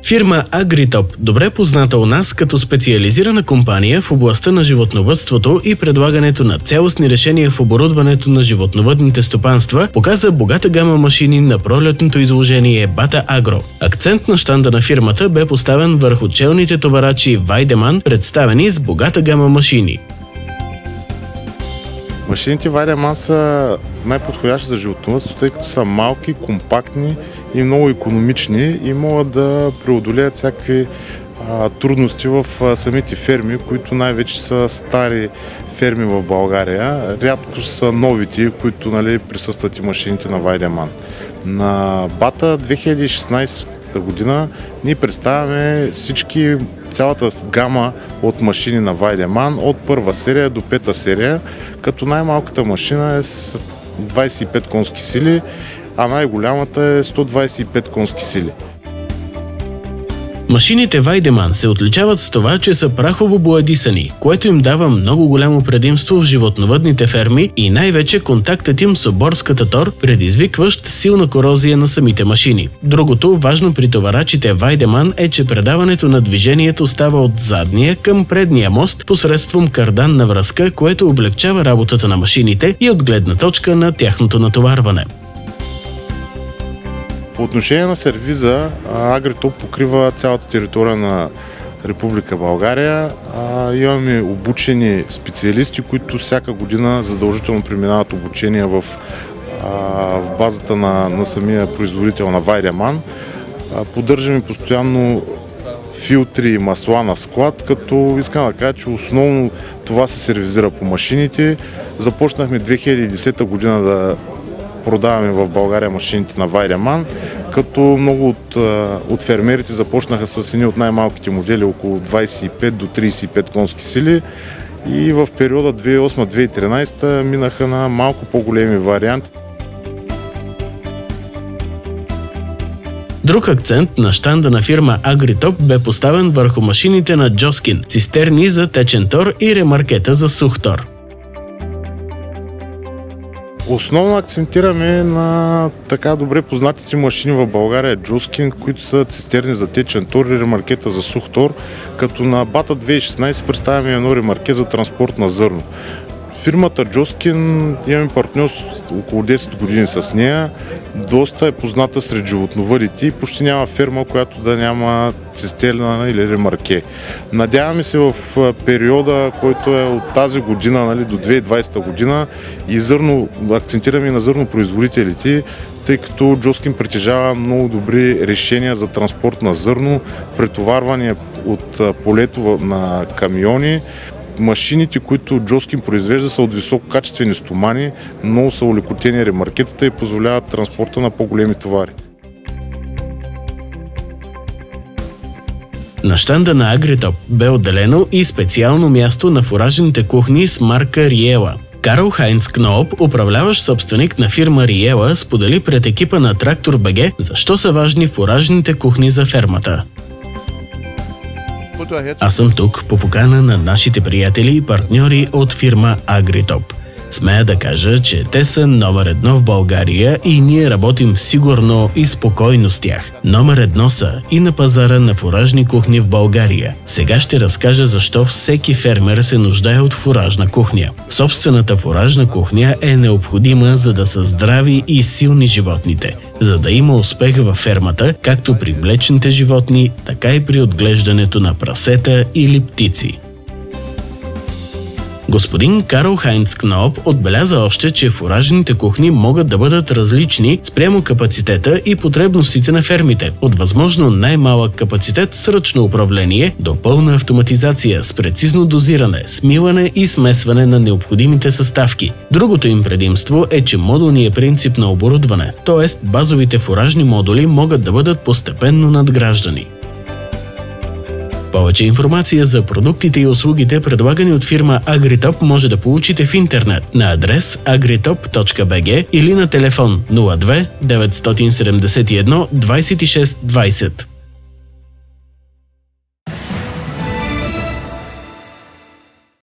Фирма Агритоп, добре позната у нас като специализирана компания в областта на животновъдството и предлагането на цялостни решения в оборудването на животновъдните стопанства, показа богата гама машини на пролетното изложение Bata Agro. Акцент на щанда на фирмата бе поставен върху челните товарачи Weidemann, представени с богата гама машини. Машините Weidemann са най-подходящи за животновъдството, тъй като са малки, компактни и много икономични и могат да преодолеят всякакви трудности в самите ферми, които най-вече са стари ферми в България. Рядко са новите, които присъстват и машините на Weidemann. На Bata 2016 година ние представяме цялата гама от машини на Weidemann от първа серия до пета серия, като най-малката машина е с 25 конски сили, а най-голямата е 125 конски сили. Машините Weidemann се отличават с това, че са прахово боядисани, което им дава много голямо предимство в животновъдните ферми и най-вече контактът им с оборската тор, предизвикващ силна корозия на самите машини. Другото важно при товарачите Weidemann е, че предаването на движението става от задния към предния мост посредством карданна връзка, което облегчава работата на машините и от гледна точка на тяхното натоварване. По отношение на сервиза, Агритоп покрива цялата територия на Република България. Имаме обучени специалисти, които всяка година задължително преминават обучение в базата на самия производител на Weidemann. Поддържаме постоянно филтри и масла на склад, като искам да кажа, че основно това се сервизира по машините. Започнахме 2010 година да продаваме в България машините на Weidemann, като много от фермерите започнаха с едни от най-малките модели, около 25 до 35 конски сили, и в периода 2008-2013 минаха на малко по-големи варианти. Друг акцент на щанда на фирма Агритоп бе поставен върху машините на Joskin, цистерни за течен тор и ремаркета за сух тор. Основно акцентираме на така добре познатите машини в България Joskin, които са цистерни за течен тор и ремаркета за сух тор, като на Bata 2016 представяме едно ремаркет за транспорт на зърно. Фирмата Joskin, имаме партньорство около 10 години с нея, доста е позната сред животновъдите и почти няма ферма, която да няма цистерна или ремарке. Надяваме се в периода, който е от тази година до 2020 година, и акцентираме на зърнопроизводителите, тъй като Joskin притежава много добри решения за транспорт на зърно, претоварване от полето на камиони. Машините, които Joskin произвежда, са от висококачествени стомани, много са олекотени ремаркетата и позволяват транспорта на по-големи товари. На щанда на Агритоп бе отделено и специално място на фуражните кухни с марка Riela. Карл Хайнц Кнооп, управляващ собственик на фирма Riela, сподели пред екипа на Трактор БГ защо са важни фуражните кухни за фермата. Аз съм тук по покана на нашите приятели и партньори от фирма Агритоп. Смея да кажа, че те са номер 1 в България и ние работим сигурно и спокойно с тях. Номер 1 са и на пазара на фуражни кухни в България. Сега ще разкажа защо всеки фермер се нуждае от фуражна кухня. Собствената фуражна кухня е необходима, за да са здрави и силни животните, за да има успех във фермата, както при млечните животни, така и при отглеждането на прасета или птици. Господин Карл Хайнц Кнооп отбеляза още, че фуражните кухни могат да бъдат различни спрямо капацитета и потребностите на фермите, от възможно най-малък капацитет с ръчно управление до пълна автоматизация с прецизно дозиране, смилане и смесване на необходимите съставки. Другото им предимство е, че модулният принцип на оборудване, т.е. базовите фуражни модули, могат да бъдат постепенно надграждани. Повече информация за продуктите и услугите, предлагани от фирма Агритоп, може да получите в интернет на адрес agritop.bg или на телефон 02 971 26 20.